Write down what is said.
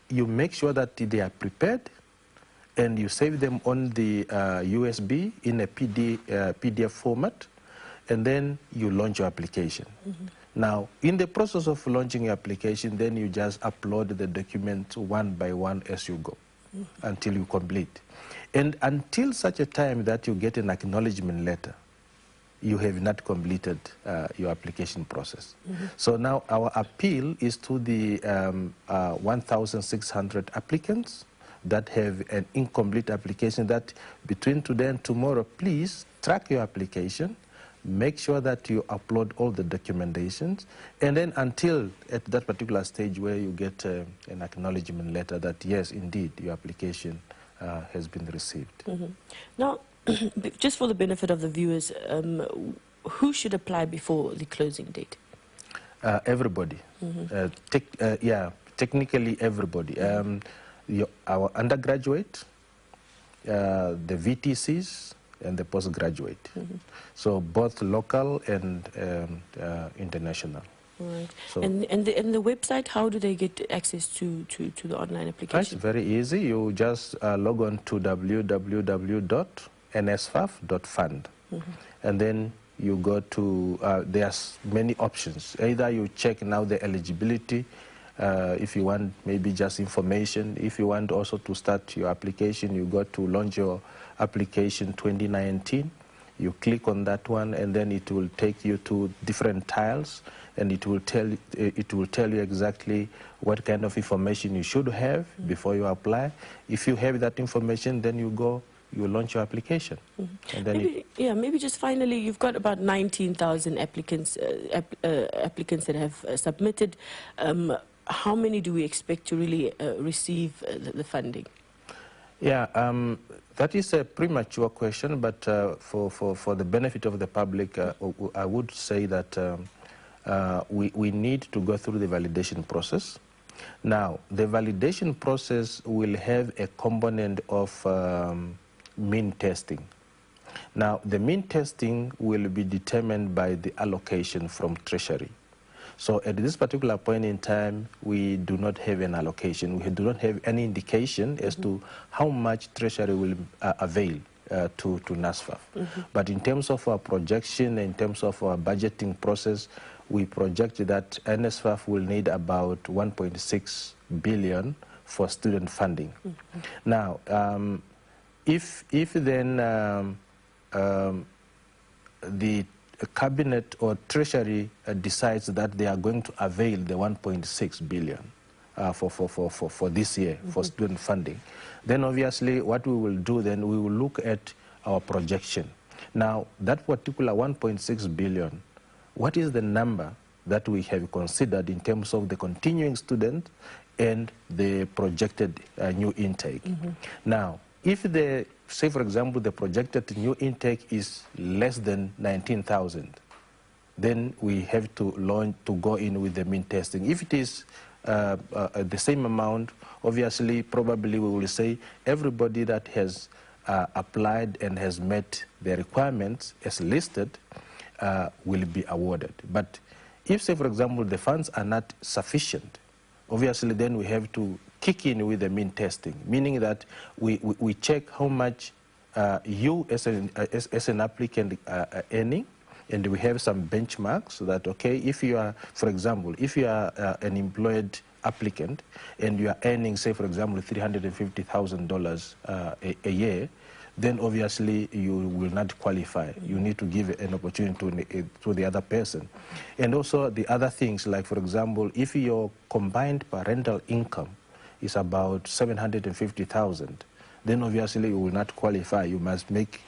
you make sure that they are prepared, and you save them on the USB in a PDF format, and then you launch your application. Now, in the process of launching your application, then you just upload the documents one by one as you go until you complete. And until such a time that you get an acknowledgement letter, you have not completed your application process. So now our appeal is to the 1,600 applicants that have an incomplete application, that between today and tomorrow, please track your application, make sure that you upload all the documentations, and then until at that particular stage where you get an acknowledgement letter that yes, indeed, your application has been received. Now, just for the benefit of the viewers, who should apply before the closing date? Everybody. Technically everybody. Our undergraduate, the VTCs, and the postgraduate. So both local and international. Right. So and the website, how do they get access to the online application? It's very easy. You just log on to www.nsfaf.fund. And then you go to, there's many options. Either you check now the eligibility, if you want maybe just information. If you want also to start your application, you go to launch your application 2019. You click on that one, and then it will take you to different tiles, and it will tell you exactly what kind of information you should have before you apply. If you have that information, then you go, you launch your application. And then maybe just finally, you've got about 19,000 applicants applicants that have submitted. How many do we expect to really receive the funding? Yeah, that is a premature question, but for the benefit of the public, I would say that we need to go through the validation process. Now, the validation process will have a component of mean testing. Now, the mean testing will be determined by the allocation from Treasury. So at this particular point in time, we do not have an allocation. We do not have any indication as to how much Treasury will avail to NSFAF. But in terms of our projection, in terms of our budgeting process, we project that NSFAF will need about 1.6 billion for student funding. Now, if then the Cabinet or Treasury decides that they are going to avail the 1.6 billion for this year for student funding, then obviously what we will do then, we will look at our projection. Now, that particular 1.6 billion, what is the number that we have considered in terms of the continuing student and the projected new intake? Now, if the, say for example, the projected new intake is less than 19,000, then we have to go in with the mean testing. If it is the same amount, obviously, probably we will say everybody that has applied and has met the requirements as listed will be awarded. But if, say for example, the funds are not sufficient, obviously then we have to kick in with the mean testing, meaning that we check how much you as an applicant are earning, and we have some benchmarks so that, okay, if you are, for example, if you are an employed applicant and you are earning, say, for example, $350,000 a year, then obviously you will not qualify. You need to give an opportunity to the other person. And also the other things, like, for example, if your combined parental income is about 750,000, then obviously you will not qualify. You must make